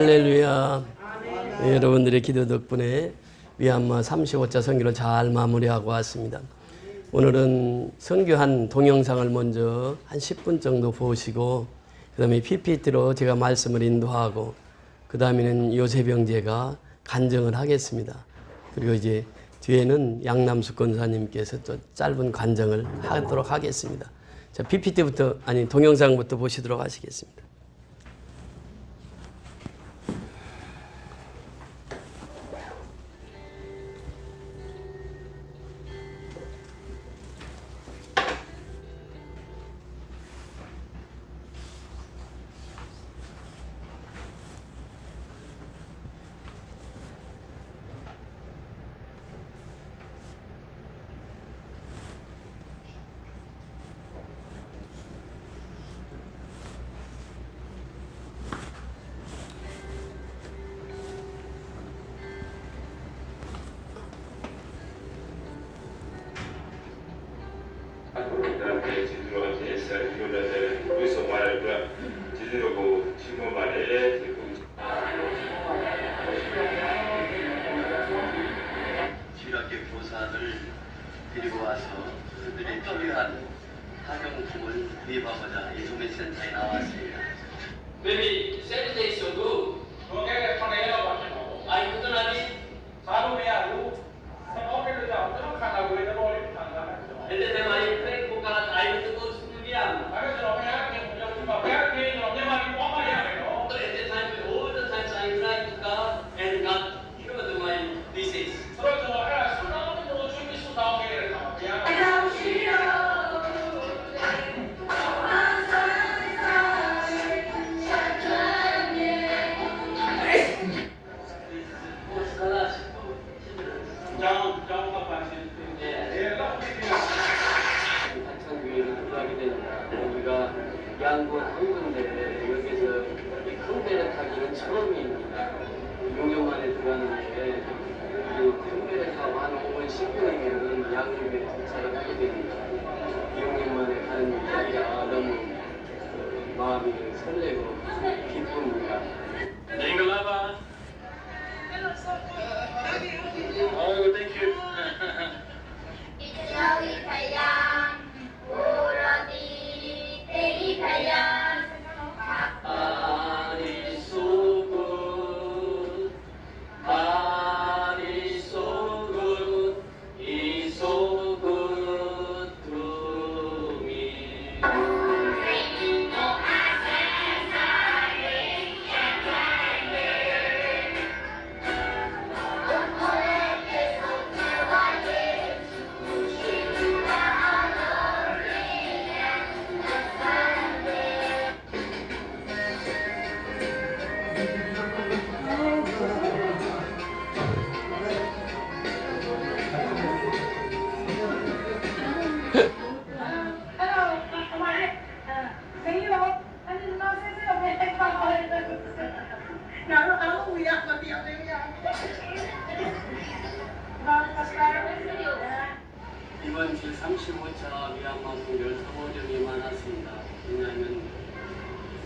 할렐루야. 네, 여러분들의 기도 덕분에 위안마 35자 선교를 잘 마무리하고 왔습니다. 오늘은 선교한 동영상을 먼저 한 10분 정도 보시고 그 다음에 PPT로 제가 말씀을 인도하고 그 다음에는 요셉 형제가 간증을 하겠습니다. 그리고 이제 뒤에는 양남수 권사님께서 또 짧은 간증을 하도록 하겠습니다. 자, PPT부터 동영상부터 보시도록 하시겠습니다. 지휘학교 교사를 데리고 와서 그들의 필요한 학용품을 구입하고자 예수매센터에 나왔습니다. Maybe 7 days ago, I couldn't have and then I prayed for God, I want to go to India. But at the time, all the times I cried to God, and God heard my disease. 한창교회를 들어가게 됩니다. 여기가 양구 한 군데, 여기서 이 큰 배를 타기는 처음입니다. 6년 만에 들어가는데 큰 배를 타고 한 5월 10분이면 양구에 도착을 하게 됩니다. 6년 만에 가는 길이라 너무 마음이 설레고 기쁩니다. 잉글라바. Oh, thank you. 이번 제35차 위안마 선교를 사모점이 많았습니다. 왜냐하면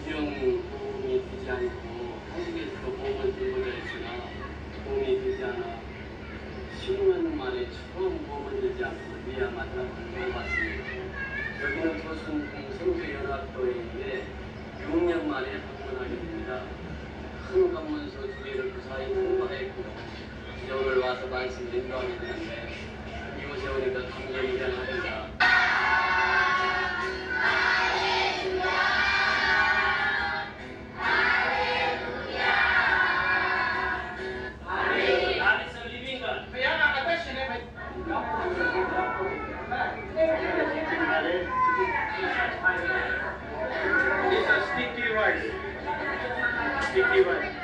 구경 보험이 되지 않고 한국에서 보험을 들고자 했으나 보험이 되지 않아 10년 만에 처음 보험을 들지 않고 위안마 사업을 해봤습니다. 여기는 조순 선교연합교회인데 6년 만에 방문하게 됩니다. 큰 관문서 2개를 그 사이 통과했고요. 이제 오늘 와서 말씀 인도하게 되는데 이곳에 오니까 감정이 변합니다. It's a sticky rice. Sticky rice.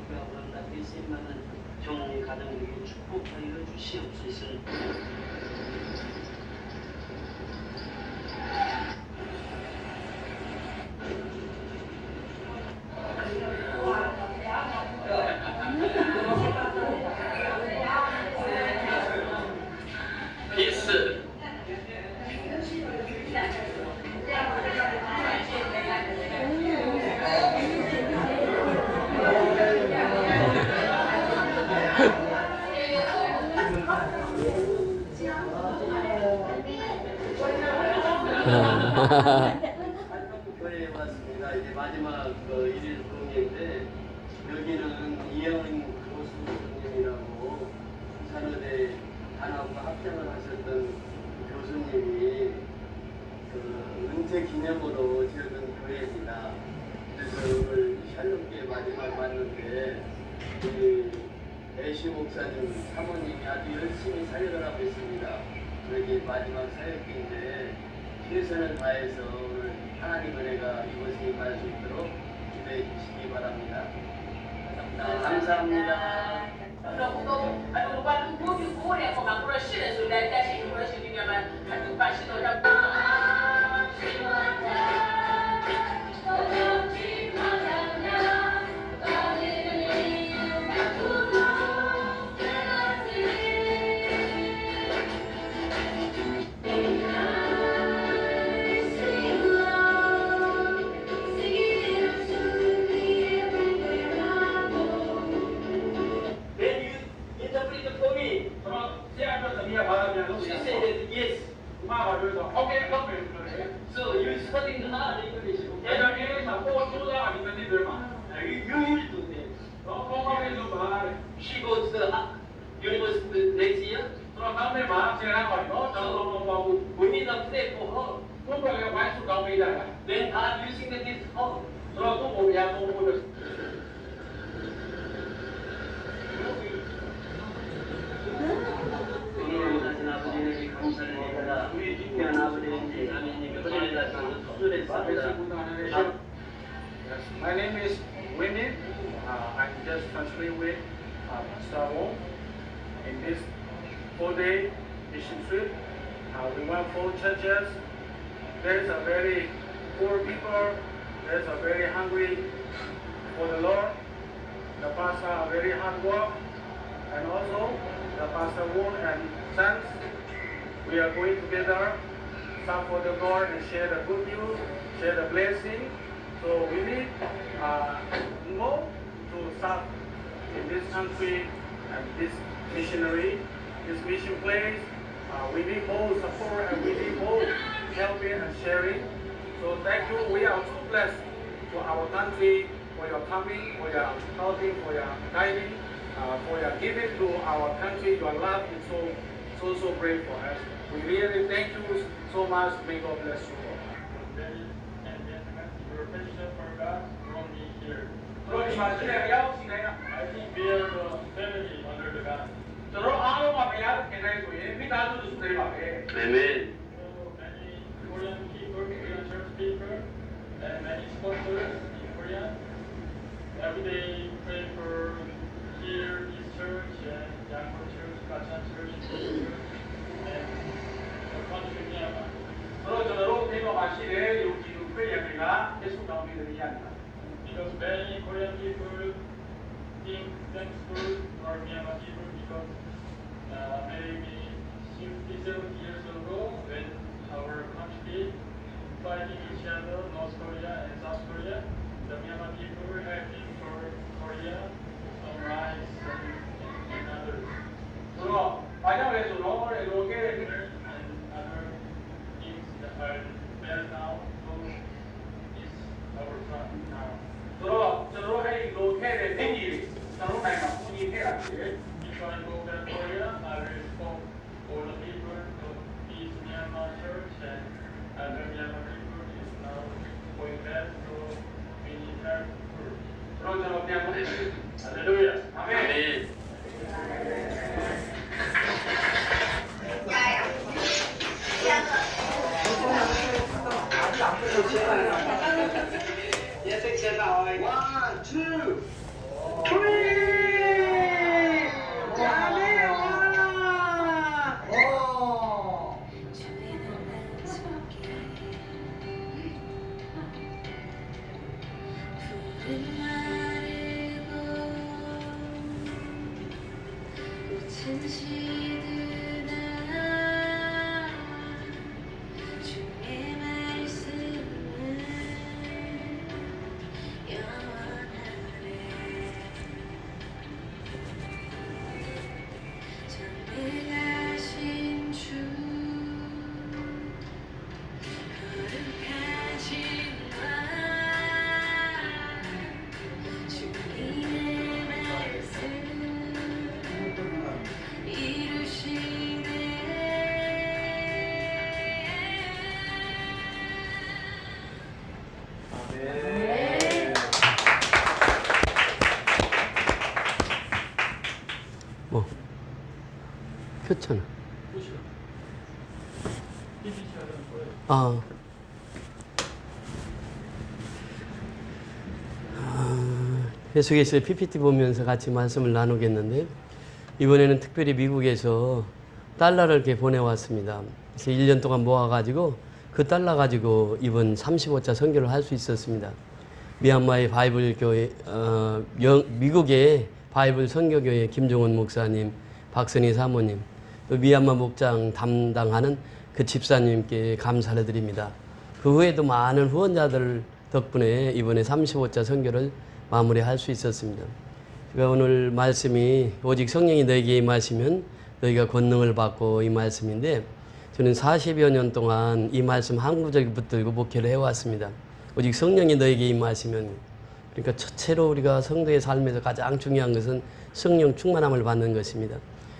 기뻐하고 한다. 예수님만은 종 가정에게 축복하여 주시옵소서. 피스. 교회에 왔습니다. 이제 마지막 일일 부흥회인데 여기는 이영은 교수님이라고 부산의대 단학과 합장을 하셨던 교수님이 은퇴 기념으로 지어준 교회입니다. 그래서 오늘 샬롬교회 마지막 왔는데 우리 애시 목사님 사모님이 아주 열심히 사역을 하고 있습니다. 여기 마지막 사역기인데 최선을 다해서 오늘 하나님 은혜가 이곳에 임할 수 있도록 기도해 주시기 바랍니다. 감사합니다. 我把路过去过来，我把过来试的时候，在在新过来兄弟们，他就把石头上。So you studying hard English, okay? You will do this. She goes to the university next year. So we need a place for her. Then I'm using this home. 오늘 하신 아버지에게 감사를 드립니다. 우리 귀한 아버지 하나님의 은혜가 저를 수술했습니다. My name is Winnie. I'm just translating with Pastor Wong. In this 4-day mission trip, we went 4 churches. There's a very poor people. There's a very hungry for the Lord. The pastor are very hard work, and also the Pastor Wong and sons. We are going together, serve for the Lord, and share the good news, share the blessing. So we need more to serve in this country and this missionary, this mission place. We need more support and we need more helping and sharing. So thank you. We are so blessed for our country, for your coming, for your helping, for your guiding, for your giving to our country. Your love is so great for us. We really thank you so much. May God bless you all. I think we are the family under the God. So 아멘. many Korean people, Korean church people, and many sponsors in Korea. Every day pray for here, this church, and Yangwon Church, Gachan Church, and the country Myanmar. Because many Korean people think thankful for Myanmar people because maybe 67 years ago when our country fighting each other, North Korea and South Korea, the Myanmar people were helping for Korea, some rice and others. And other things that are better now, so is our son now. If I go back Korea, I will spoke all the people of this Myanmar church and other Myanmar people is now going back to minister food. Hallelujah. 아멘. One, two, three. 뭐 폈잖아. 계속해서 PPT 보면서 같이 말씀을 나누겠는데, 이번에는 특별히 미국에서 달러를 이렇게 보내왔습니다. 그래서 1년 동안 모아가지고 그 달러 가지고 이번 35차 선교를 할 수 있었습니다. 미얀마의 바이블 교회, 미국의 바이블 선교교회 김종원 목사님, 박선희 사모님, 또 미얀마 목장 담당하는 그 집사님께 감사를 드립니다. 그 외에도 많은 후원자들 덕분에 이번에 35차 선교를 마무리할 수 있었습니다. 제가 오늘 말씀이 오직 성령이 너에게 임하시면 너희가 권능을 받고 이 말씀인데, 저는 40여 년 동안 이 말씀 한 구절 붙들고 목회를 해왔습니다. 오직 성령이 너에게 임하시면, 그러니까 첫째로 우리가 성도의 삶에서 가장 중요한 것은 성령 충만함을 받는 것입니다.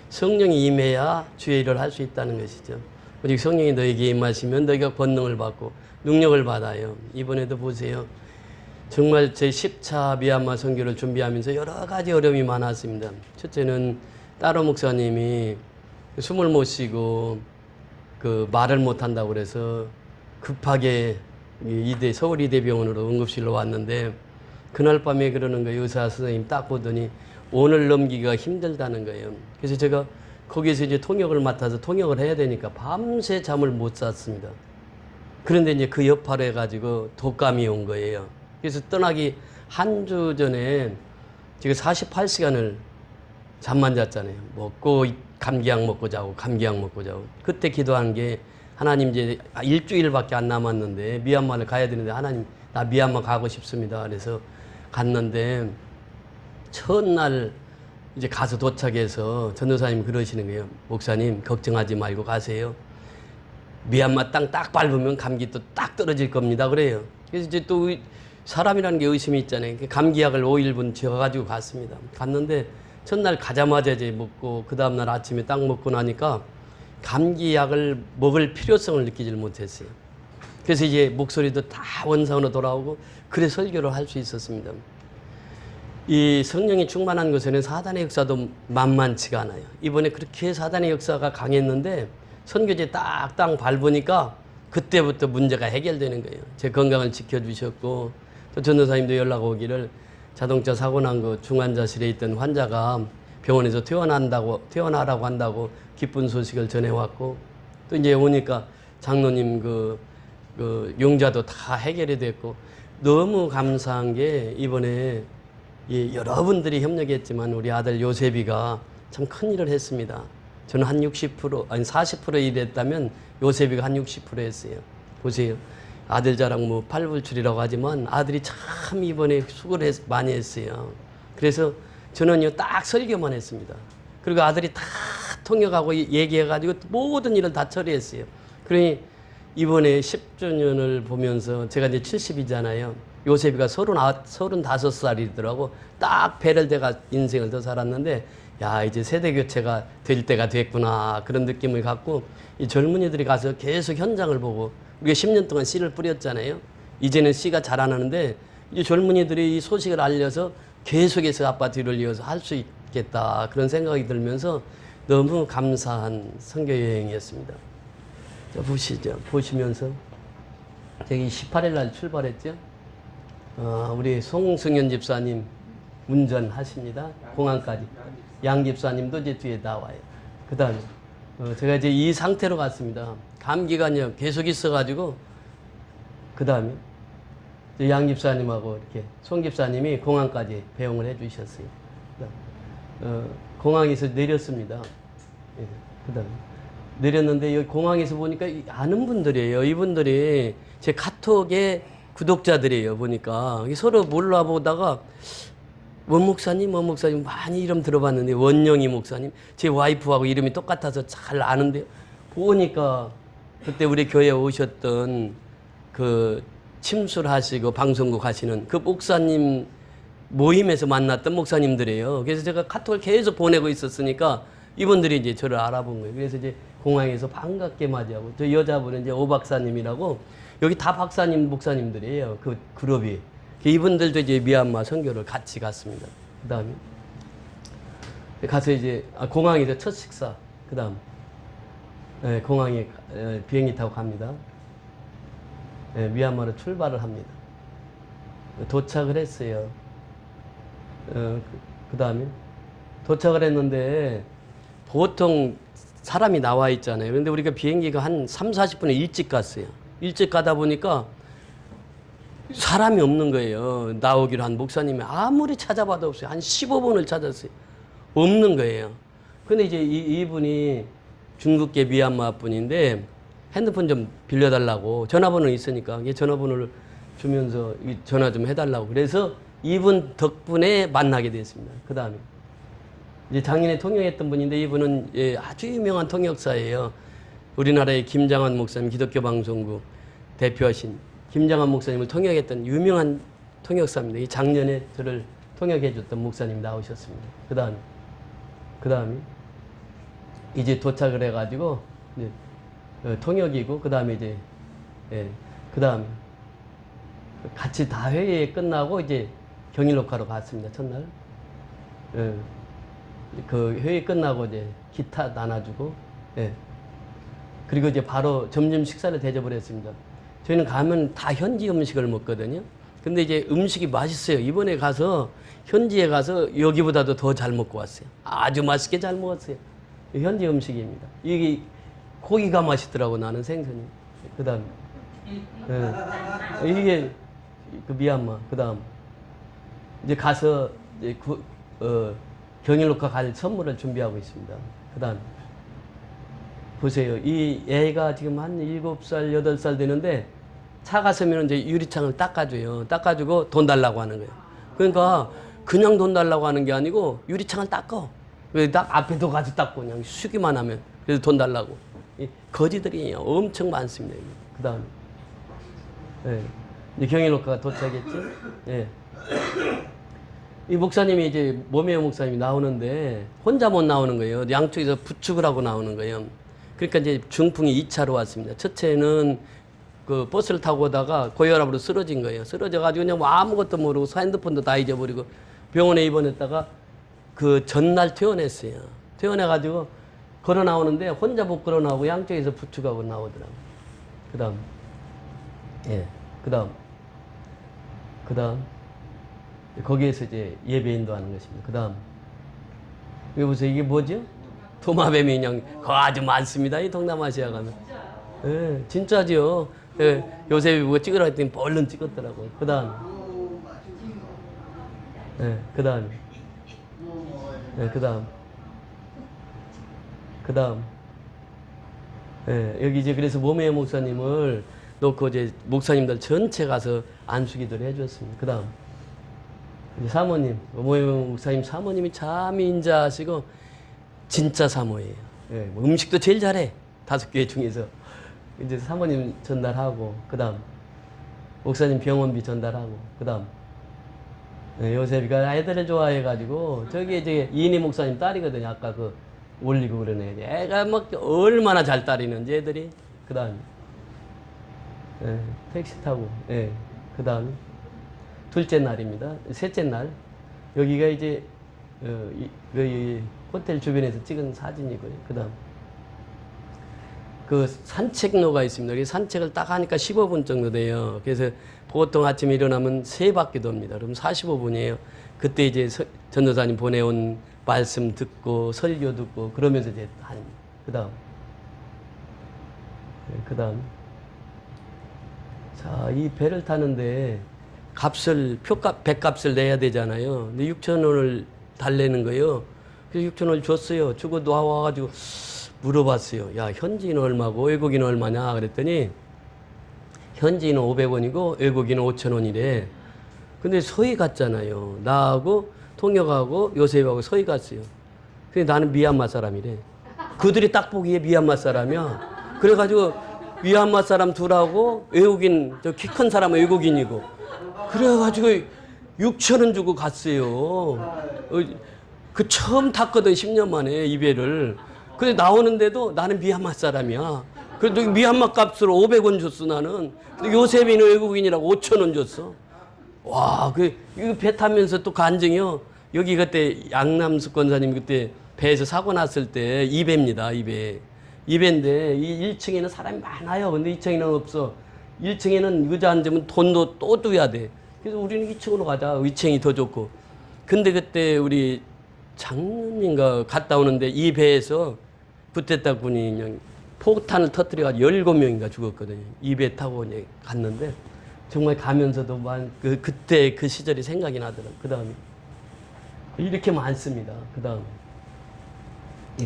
성령이 임해야 주의 일을 할 수 있다는 것이죠. 오직 성령이 너에게 임하시면 너희가 권능을 받고 능력을 받아요. 이번에도 보세요. 정말 제 10차 미얀마 선교를 준비하면서 여러 가지 어려움이 많았습니다. 첫째는 따로 목사님이 숨을 못 쉬고 그 말을 못 한다고 그래서 급하게 서울 이대병원으로 응급실로 왔는데, 그날 밤에 그러는 거예요. 의사 선생님 딱 보더니 오늘 넘기기가 힘들다는 거예요. 그래서 제가 거기서 이제 통역을 맡아서 통역을 해야 되니까 밤새 잠을 못 잤습니다. 그런데 이제 그 여파로 해가지고 독감이 온 거예요. 그래서 떠나기 한 주 전에 제가 48시간을 잠만 잤잖아요. 먹고 감기약 먹고 자고 감기약 먹고 자고. 그때 기도한 게, 하나님 이제 일주일밖에 안 남았는데 미얀마를 가야 되는데, 하나님 나 미얀마 가고 싶습니다. 그래서 갔는데 첫날 이제 가서 도착해서 전도사님 그러시는 거예요. 목사님 걱정하지 말고 가세요. 미얀마 땅 딱 밟으면 감기 또 딱 떨어질 겁니다. 그래요. 그래서 이제 또 사람이라는 게 의심이 있잖아요. 감기약을 5일분 지어가지고 갔습니다. 갔는데 첫날 가자마자 이제 먹고 그 다음날 아침에 딱 먹고 나니까 감기약을 먹을 필요성을 느끼질 못했어요. 그래서 이제 목소리도 다 원상으로 돌아오고, 그래 설교를 할 수 있었습니다. 이 성령이 충만한 곳에는 사단의 역사도 만만치가 않아요. 이번에 그렇게 사단의 역사가 강했는데 선교지 딱딱 밟으니까 그때부터 문제가 해결되는 거예요. 제 건강을 지켜주셨고, 또 전도사님도 연락 오기를 자동차 사고 난 거 중환자실에 있던 환자가 병원에서 퇴원하라고 한다고 기쁜 소식을 전해왔고, 또 이제 오니까 장로님 그 용자도 다 해결이 됐고, 너무 감사한 게 이번에 여러분들이 협력했지만 우리 아들 요셉이가 참 큰 일을 했습니다. 저는 한 60%, 아니 40% 일했다면 요셉이가 한 60% 했어요. 보세요. 아들 자랑 뭐 팔불출이라고 하지만 아들이 참 이번에 수고를 많이 했어요. 그래서 저는요 딱 설교만 했습니다. 그리고 아들이 다 통역하고 얘기해가지고 모든 일을 다 처리했어요. 그러니 이번에 10주년을 보면서 제가 이제 70이잖아요. 요셉이가 35살이더라고. 딱 배를 대가 인생을 더 살았는데, 야, 이제 세대 교체가 될 때가 됐구나. 그런 느낌을 갖고 이 젊은이들이 가서 계속 현장을 보고, 우리가 10년 동안 씨를 뿌렸잖아요. 이제는 씨가 자라나는데 이제 젊은이들이 이 소식을 알려서 계속해서 아빠 뒤를 이어서 할 수 있겠다. 그런 생각이 들면서 너무 감사한 선교 여행이었습니다. 자, 보시죠. 보시면서 저기 18일 날 출발했죠. 우리 송승현 집사님 운전하십니다. 공항까지. 양 집사님도 이제 뒤에 나와요. 그 다음에 제가 이제 이 상태로 갔습니다. 감기가 계속 있어가지고, 그 다음에 양 집사님하고 이렇게 송 집사님이 공항까지 배웅을 해주셨어요. 공항에서 내렸습니다. 예, 그다음 내렸는데 여기 공항에서 보니까 아는 분들이에요. 이분들이 제 카톡의 구독자들이에요. 보니까 서로 몰라보다가 원 목사님 많이 이름 들어봤는데 원영희 목사님 제 와이프하고 이름이 똑같아서 잘 아는데 보니까 그때 우리 교회에 오셨던 그 침술하시고 방송국 하시는 그 목사님 모임에서 만났던 목사님들이에요. 그래서 제가 카톡을 계속 보내고 있었으니까 이분들이 이제 저를 알아본 거예요. 그래서 이제 공항에서 반갑게 맞이하고 저 여자분은 이제 오 박사님이라고 여기 다 박사님 목사님들이에요. 그 그룹이. 이분들도 이제 미얀마 선교를 같이 갔습니다. 그 다음에 가서 이제 공항에서 첫 식사. 그 다음 공항에 비행기 타고 갑니다. 미얀마로 출발을 합니다. 도착을 했어요. 그 다음에 도착을 했는데 보통 사람이 나와 있잖아요. 그런데 우리가 비행기가 한 3, 40분에 일찍 갔어요. 일찍 가다 보니까 사람이 없는 거예요. 나오기로 한 목사님이 아무리 찾아봐도 없어요. 한 15분을 찾았어요. 없는 거예요. 근데 이제 이분이 중국계 미얀마 분인데 핸드폰 좀 빌려달라고 전화번호 있으니까 전화번호를 주면서 전화 좀 해달라고 그래서 이분 덕분에 만나게 됐습니다. 그 다음에 이제 작년에 통역했던 분인데 이분은 아주 유명한 통역사예요. 우리나라의 김장한 목사님 기독교 방송국 대표하신 김장한 목사님을 통역했던 유명한 통역사입니다. 이 작년에 저를 통역해줬던 목사님 나오셨습니다. 그 다음에 이제 도착을 해가지고 이제 통역이고 그 다음에 이제 그 다음에 같이 다 회의 끝나고 이제 경일록화로 갔습니다. 첫날 그 회의 끝나고 이제 기타 나눠주고 그리고 이제 바로 점심 식사를 대접을 했습니다. 저희는 가면 다 현지 음식을 먹거든요. 근데 이제 음식이 맛있어요. 이번에 가서 현지에 가서 여기보다도 더 잘 먹고 왔어요. 아주 맛있게 잘 먹었어요. 현지 음식입니다. 이게 고기가 맛있더라고 나는 생선이. 그다음 이게 그 미얀마. 그다음 이제 가서 이제 경일록화 갈 선물을 준비하고 있습니다. 그다음 보세요. 이 애가 지금 한 7살, 8살 되는데 차 갔으면 이제 유리창을 닦아줘요. 닦아주고 돈 달라고 하는 거예요. 그러니까 그냥 돈 달라고 하는 게 아니고 유리창을 닦아. 왜 딱 앞에도 가서 닦고 그냥 쉬기만 하면 그래서 돈 달라고. 거지들이 엄청 많습니다. 그 다음에 이제 경일록화가 도착했지. 이 목사님이 이제 모메오 목사님이 나오는데 혼자 못 나오는 거예요. 양쪽에서 부축을 하고 나오는 거예요. 그러니까 이제 중풍이 2차로 왔습니다. 첫째는 그 버스를 타고 오다가 고혈압으로 쓰러진 거예요. 쓰러져가지고 그냥 뭐 아무것도 모르고 핸드폰도 다 잊어버리고 병원에 입원했다가 그 전날 퇴원했어요. 퇴원해가지고 걸어 나오는데 혼자 못 걸어 나오고 양쪽에서 부축하고 나오더라고요. 그 다음 거기에서 이제 예배 인도하는 것입니다. 그 다음 여기 보세요. 이게 뭐죠? 도마뱀 인형 아주 많습니다. 이 동남아시아 가면. 진짜죠. 요새 이거 찍으라 했더니 얼른 찍었더라고요. 그 다음 여기 이제 그래서 모메오 목사님을 놓고 이제 목사님들 전체 가서 안수기도를 해줬습니다. 그 다음 사모님, 모메오 목사님 사모님이 참 인자하시고 진짜 사모예요. 뭐 음식도 제일 잘해. 5개 중에서. 이제 사모님 전달하고, 그 다음, 목사님 병원비 전달하고, 그 다음, 요셉이가 애들을 좋아해가지고, 저기 이제 이인희 목사님 딸이거든요. 아까 그 올리고 그러네. 애가 막 얼마나 잘 따리는지 애들이. 그 다음, 택시 타고, 그 다음, 둘째 날입니다. 셋째 날. 여기가 이제, 여기 호텔 주변에서 찍은 사진이고요. 그 다음, 그 산책로가 있습니다. 그 산책을 딱 하니까 15분 정도 돼요. 그래서 보통 아침에 일어나면 3바퀴 돕니다. 그럼 45분이에요. 그때 이제 전도사님 보내온 말씀 듣고 설교 듣고 그러면서 이제 그 다음 자, 이 배를 타는데 배값을 내야 되잖아요. 근데 6,000원을 달래는 거예요. 그래서 6천원을 줬어요. 주고 나와가지고 물어봤어요. 야, 현지인은 얼마고 외국인은 얼마냐 그랬더니 현지인은 500원이고 외국인은 5천원이래. 근데 서희 갔잖아요. 나하고 통역하고 요셉하고 서희 갔어요. 근데 나는 미얀마 사람이래. 그들이 딱 보기에 미얀마 사람이야. 그래가지고 미얀마 사람 둘하고 외국인, 저 키 큰 사람은 외국인이고. 그래가지고 6천원 주고 갔어요. 그 처음 탔거든, 10년 만에 이 배를. 근데 나오는데도 나는 미얀마 사람이야. 그래도 미얀마 값으로 500원 줬어, 나는. 근데 요셉이는 외국인이라고 5천원 줬어. 와, 이거 배 타면서 또 간증이요. 여기 그때 양남숙 권사님 그때 배에서 사고 났을 때 2배입니다, 2배. 2배인데, 이 1층에는 사람이 많아요. 근데 2층에는 없어. 1층에는 의자 앉으면 돈도 또 둬야 돼. 그래서 우리는 2층으로 가자. 2층이 더 좋고. 근데 그때 우리 작년인가 갔다 오는데 이 배에서 부테타 군이 그냥 폭탄을 터뜨려가지고 17명인가 죽었거든요. 이 배 타고 이제 갔는데 정말 가면서도 그때 그 시절이 생각이 나더라고요. 그 다음에 이렇게 많습니다. 그 다음에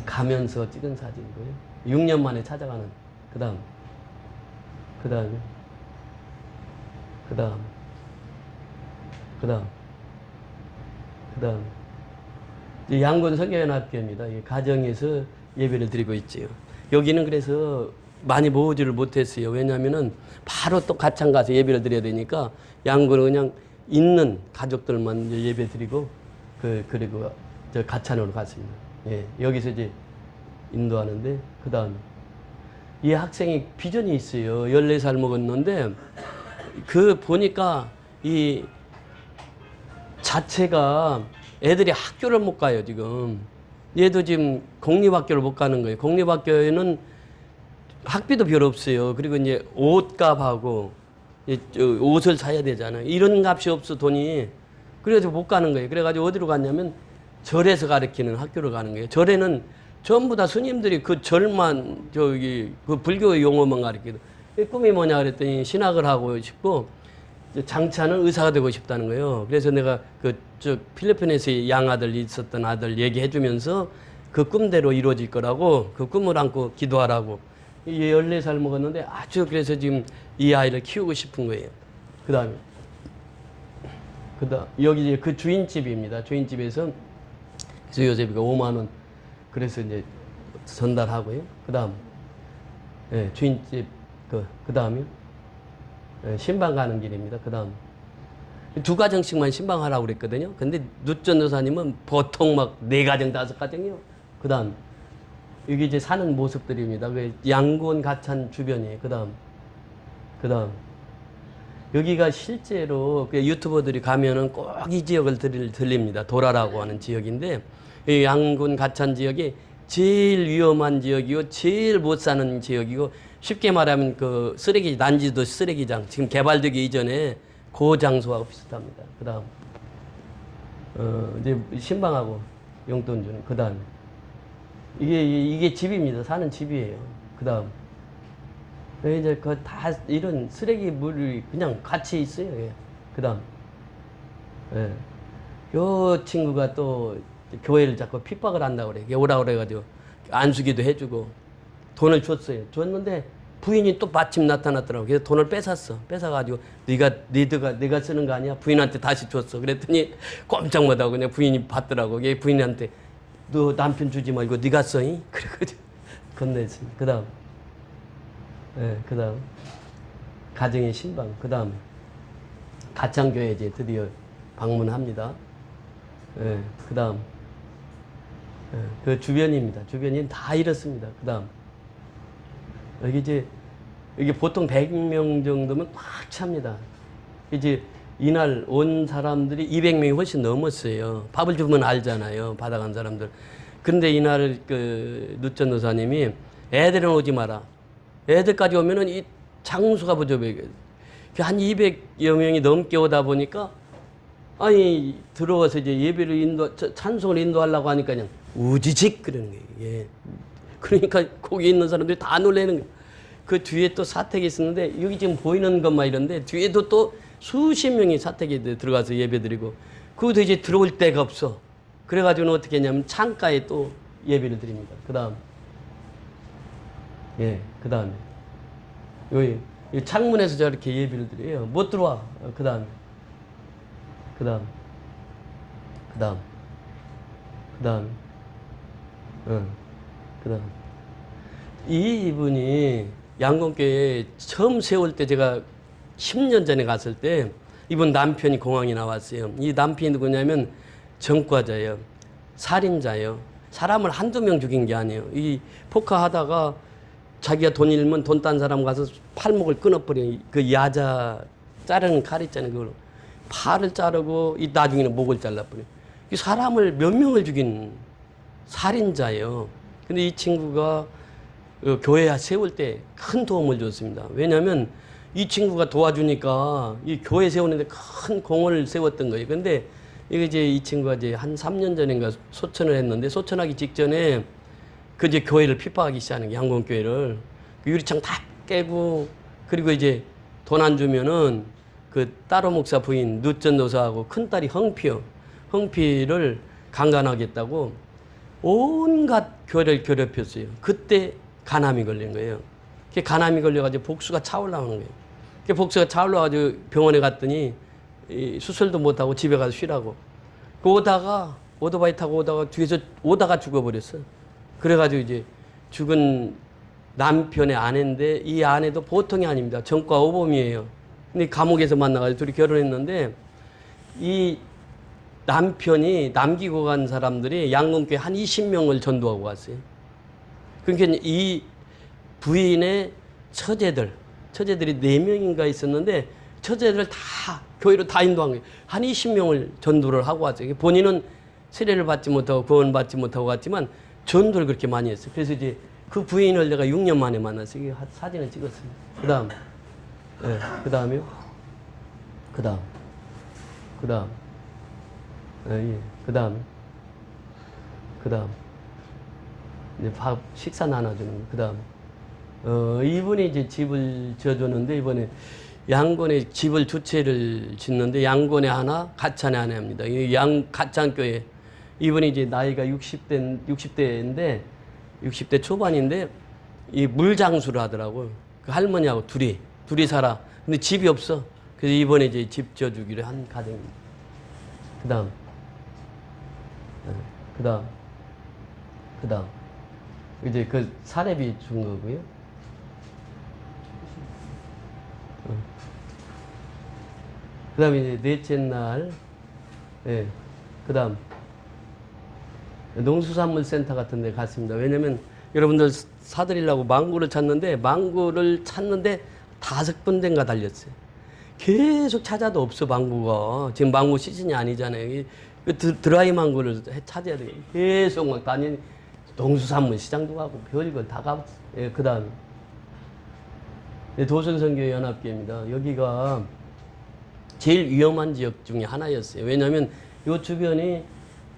가면서 찍은 사진이고요. 6년 만에 찾아가는 그 다음에 양곤 선교연합교회입니다. 가정에서 예배를 드리고 있지요. 여기는 그래서 많이 모으지를 못했어요. 왜냐하면은 바로 또 가창 가서 예배를 드려야 되니까 양곤은 그냥 있는 가족들만 예배 드리고 그리고 저 가찬으로 갔습니다. 예, 여기서 이제 인도하는데 그 다음 이 학생이 비전이 있어요. 14살 먹었는데 보니까 이 자체가 애들이 학교를 못 가요, 지금. 얘도 지금 공립학교를 못 가는 거예요. 공립학교에는 학비도 별로 없어요. 그리고 이제 옷값하고 옷을 사야 되잖아요. 이런 값이 없어, 돈이. 그래서 못 가는 거예요. 그래가지고 어디로 갔냐면 절에서 가르치는 학교를 가는 거예요. 절에는 전부 다 스님들이 그 절만, 그 불교 용어만 가르치거든. 꿈이 뭐냐 그랬더니 신학을 하고 싶고, 장차는 의사가 되고 싶다는 거예요. 그래서 내가 필리핀에서 양아들 있었던 아들 얘기해 주면서 그 꿈대로 이루어질 거라고 그 꿈을 안고 기도하라고. 14살 먹었는데 아주 그래서 지금 이 아이를 키우고 싶은 거예요. 그 다음에 여기 이제 그 주인집입니다. 주인집에서 그래서 요셉이가 5만원 그래서 이제 전달하고요. 그 다음 예, 주인집 그 다음에 신방 가는 길입니다. 그 다음 2가정씩만 신방하라고 그랬거든요. 근데 누전 여사님은 보통 막 4가정, 5가정이요. 그 다음 여기 이제 사는 모습들입니다. 양곤 가찬 주변이에요. 그 다음 여기가 실제로 유튜버들이 가면은 꼭 이 지역을 들립니다. 도라라고 하는 지역인데 이 양곤 가찬 지역이 제일 위험한 지역이고 제일 못 사는 지역이고 쉽게 말하면 그 쓰레기 난지도 쓰레기장 지금 개발되기 이전에 그 장소하고 비슷합니다. 그 다음 이제 신방하고 용돈 주는 그 다음 이게 집입니다. 사는 집이에요. 그 다음 이제 다 이런 쓰레기 물이 그냥 같이 있어요. 예. 그 다음 예. 요 친구가 또 교회를 자꾸 핍박을 한다고 그래. 오라고 그래가지고 안수기도 해주고 돈을 줬어요. 줬는데 부인이 또 마침 나타났더라고. 그래서 돈을 뺏어가지고 네가 쓰는 거 아니야? 부인한테 다시 줬어. 그랬더니 꼼짝 못하고 그냥 부인이 받더라고. 얘 부인한테 너 남편 주지 말고 네가 써? 그래가지고 건넸습니다. 그 다음 그 다음 가정의 신방. 그 다음 가창교회 이제 드디어 방문합니다. 그 다음 그 주변입니다. 주변이 다 이렇습니다. 그 다음 여기 보통 100명 정도면 꽉 찹니다. 이제 이날 온 사람들이 200명이 훨씬 넘었어요. 밥을 주면 알잖아요. 받아간 사람들. 근데 이날 누전 노사님이 애들은 오지 마라. 애들까지 오면은 이 장수가 부족해요. 한 200여 명이 넘게 오다 보니까 아니 들어와서 이제 예배를 찬송을 인도하려고 하니까 그냥 우지직 그러는 거예요. 예. 그러니까 거기 있는 사람들이 다 놀라는 거예요. 그 뒤에 또 사택이 있었는데 여기 지금 보이는 것만 이런데 뒤에도 또 수십 명이 사택에 들어가서 예배 드리고 그것도 이제 들어올 데가 없어. 그래가지고는 어떻게 했냐면 창가에 또 예배를 드립니다. 그 다음. 예, 그 다음에. 여기, 이 창문에서 저렇게 예배를 드려요. 못 들어와. 그 다음에. 그 다음. 그 다음. 그 다음. 그 다음. 이분이 양곤교회에 처음 세울 때 제가 10년 전에 갔을 때 이분 남편이 공항에 나왔어요. 이 남편이 누구냐면 전과자예요. 살인자예요. 사람을 한두 명 죽인 게 아니에요. 이 포커 하다가 자기가 돈 잃으면 돈 딴 사람 가서 팔목을 끊어버려요. 그 야자 자르는 칼 있잖아요. 그걸로. 팔을 자르고 이 나중에는 목을 잘라버려요. 이 사람을 몇 명을 죽인 살인자예요. 근데 이 친구가 교회 세울 때 큰 도움을 줬습니다. 왜냐하면 이 친구가 도와주니까 이 교회 세우는데 큰 공을 세웠던 거예요. 근데 이게 이제 이 친구가 이제 한 3년 전인가 소천을 했는데 소천하기 직전에 그 이제 교회를 핍박하기 시작하는 거예요. 양곤교회를. 그 유리창 다 깨고 그리고 이제 돈 안 주면은 그 따로 목사 부인 누전도사하고 큰딸이 흥피를 강간하겠다고 온갖 교회를 괴롭혔어요. 그때 간암이 걸린 거예요. 그 간암이 걸려가지고 복수가 차올라오는 거예요. 그 복수가 차올라가지고 병원에 갔더니 수술도 못하고 집에 가서 쉬라고. 그 오다가 오토바이 타고 오다가 뒤에서 오다가 죽어버렸어. 그래가지고 이제 죽은 남편의 아내인데 이 아내도 보통이 아닙니다. 전과 오범이에요. 근데 감옥에서 만나가지고 둘이 결혼했는데 이 남편이 남기고 간 사람들이 양곤교회 한 20명을 전도하고 왔어요. 그러니까 이 부인의 처제들이 4명인가 있었는데 처제들 다 교회로 다 인도한 거예요. 한 20명을 전도를 하고 왔어요. 본인은 세례를 받지 못하고 구원 받지 못하고 갔지만 전도를 그렇게 많이 했어요. 그래서 이제 그 부인을 내가 6년 만에 만났어요. 이게 사진을 찍었어요. 그 다음. 네, 그 다음이요. 그 다음. 그 다음. 예, 그 다음. 그 다음. 이제 밥, 식사 나눠주는, 그 다음. 이분이 이제 집을 지어줬는데, 이번에 양곤에 집을 두 채를 짓는데, 양곤에 하나, 가찬에 하나 합니다. 이 가찬교회. 이분이 이제 나이가 60대인데, 60대 초반인데, 이 물장수를 하더라고요. 그 할머니하고 둘이 살아. 근데 집이 없어. 그래서 이번에 이제 집 지어주기로 한 가정입니다. 그 다음. 그 다음. 그 다음. 이제 그 사례비 준 거고요. 그 다음에 이제 넷째 날, 예. 그 다음. 농수산물센터 같은 데 갔습니다. 왜냐면 여러분들 사드리려고 망고를 찾는데 5군데인가 달렸어요. 계속 찾아도 없어, 망고가. 지금 망고 시즌이 아니잖아요. 드라이 망고를 찾아야 돼요. 계속 막 다니는 농수산물 시장도 가고 별걸 다 가고. 예, 그 다음에. 도선선교회 연합교회입니다. 여기가 제일 위험한 지역 중에 하나였어요. 왜냐면 이 주변이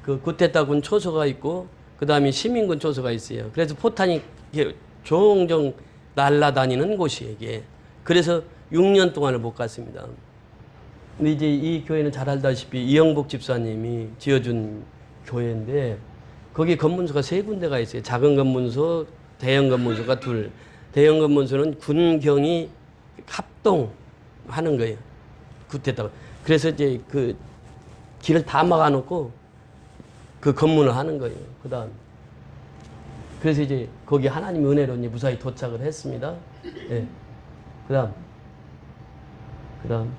그 구테타군 초소가 있고 그 다음에 시민군 초소가 있어요. 그래서 포탄이 종종 날아다니는 곳이에요, 이게. 그래서 6년 동안을 못 갔습니다. 근데 이제 이 교회는 잘 알다시피 이영복 집사님이 지어준 교회인데 거기 건문소가 3군데가 있어요. 작은 건문소, 대형 건문소가 2. 대형 건문소는 군경이 합동하는 거예요. 구테타. 그래서 이제 그 길을 다 막아놓고 그 검문을 하는 거예요. 그 다음. 그래서 이제 거기 하나님 은혜로 이제 무사히 도착을 했습니다. 예. 그 다음. 그 다음.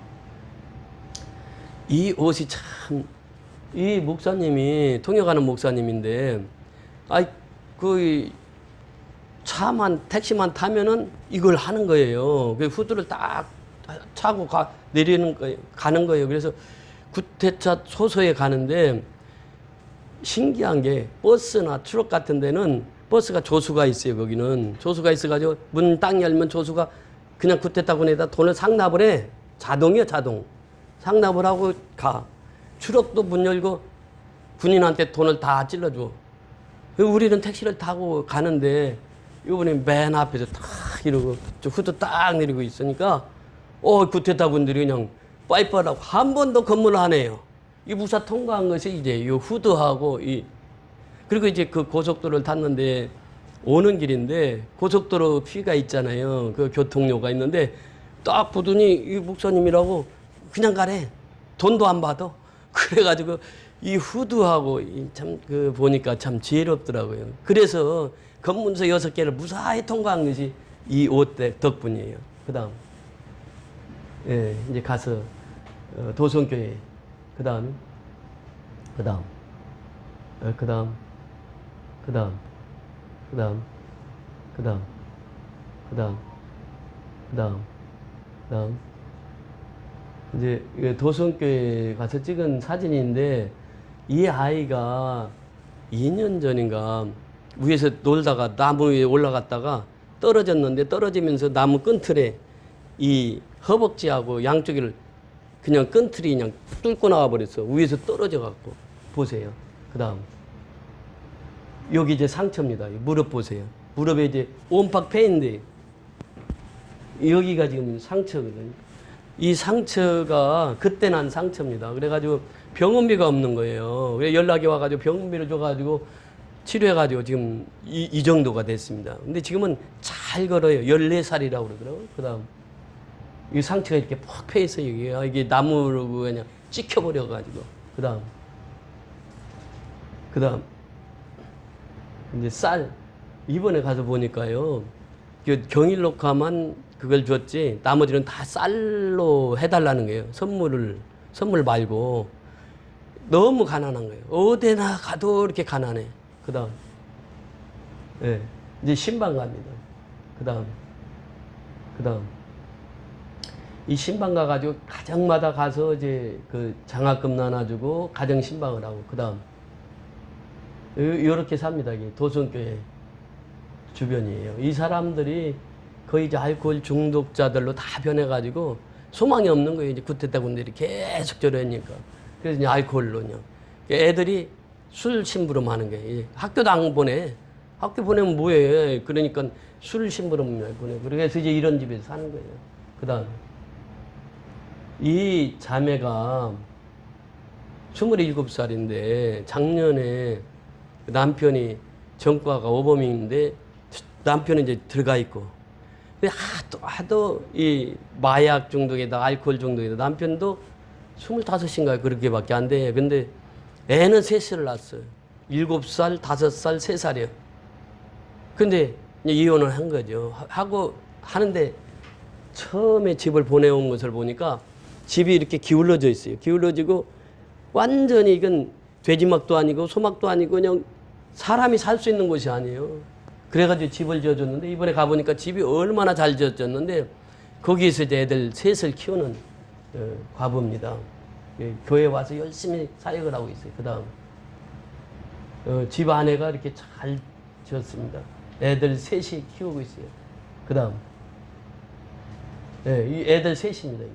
이 옷이 참, 이 목사님이, 통역하는 목사님인데, 택시만 타면은 이걸 하는 거예요. 그 후드를 딱 차고 내리는 거예요. 가는 거예요. 그래서 구태차 소소에 가는데, 신기한 게 버스나 트럭 같은 데는 버스가 조수가 있어요. 거기는 조수가 있어가지고 문 딱 열면 조수가 그냥 구태타군에다 돈을 상납을 해. 자동이요, 자동. 상납을 하고 가. 트럭도 문 열고 군인한테 돈을 다 찔러줘. 우리는 택시를 타고 가는데 이분이 맨 앞에서 딱 이러고 후드 딱 내리고 있으니까 구태타군들이 그냥 빠이빠라고 한 번도 검문을 안 해요. 이 무사 통과한 것이 이제 이 후드하고 그리고 이제 그 고속도로를 탔는데 오는 길인데 고속도로 피가 있잖아요. 그 교통료가 있는데 딱 보더니 이 목사님이라고 그냥 가래. 돈도 안 받아. 그래가지고 이 후드하고 참 그 보니까 참 지혜롭더라고요. 그래서 검문소 6개를 무사히 통과한 것이 이 옷 덕분이에요. 그다음 예, 이제 가서 도성교회 그다음 이제 도성교회 가서 찍은 사진인데 이 아이가 2년 전인가 위에서 놀다가 나무 위에 올라갔다가 떨어졌는데 떨어지면서 나무 끈틀에 이 허벅지하고 양쪽을 그냥 끈틀이 그냥 뚫고 나와 버렸어. 위에서 떨어져 갖고 보세요. 그다음 여기 이제 상처입니다. 무릎 보세요. 무릎에 이제 온팍 패인데 여기가 지금 상처거든요. 이 상처가 그때 난 상처입니다. 그래가지고 병원비가 없는 거예요. 그래 연락이 와가지고 병원비를 줘가지고 치료해가지고 지금 이 정도가 됐습니다. 근데 지금은 잘 걸어요. 14살이라고 그러더라고요. 그 다음 이 상처가 이렇게 푹 패 있어요. 이게 나무로 그냥 찍혀버려가지고. 그 다음 이제 쌀 이번에 가서 보니까요. 경일록화만 그걸 줬지 나머지는 다 쌀로 해달라는 거예요. 선물 말고 너무 가난한 거예요. 어디나 가도 이렇게 가난해. 그다음 예, 이제 신방 갑니다. 그다음 이 신방 가가지고 가정마다 가서 이제 그 장학금 나눠주고 가정 신방을 하고 그다음 이렇게 삽니다. 이게 도성교회 주변이에요. 이 사람들이 거의 이제 알코올 중독자들로 다 변해가지고 소망이 없는 거예요. 이제 구태타군들이 계속 저러니까. 그래서 이제 알코올로요. 애들이 술 심부름하는 거예요. 학교도 안 보내. 학교 보내면 뭐해. 그러니까 술 심부름 보내. 그래서 이제 이런 집에서 사는 거예요. 그 다음 이 자매가 27살인데 작년에 남편이 전과가 오범인데 남편은 이제 들어가 있고 하도 이 마약 중독에다 알코올 중독에다 남편도 25인가 그렇게밖에 안 돼. 근데 애는 셋을 낳았어요. 7살, 5살, 3살이요. 근데 이제 이혼을 한 거죠. 하고 하는데 처음에 집을 보내온 것을 보니까 집이 이렇게 기울어져 있어요. 기울어지고 완전히 이건 돼지막도 아니고 소막도 아니고 그냥 사람이 살 수 있는 곳이 아니에요. 그래가지고 집을 지어줬는데 이번에 가보니까 집이 얼마나 잘 지어졌는데 거기에서 이제 애들 셋을 키우는 과부입니다. 교회 와서 열심히 사역을 하고 있어요. 그 다음 집 아내가 이렇게 잘 지었습니다. 애들 셋이 키우고 있어요. 그 다음 이 애들 셋입니다. 이게.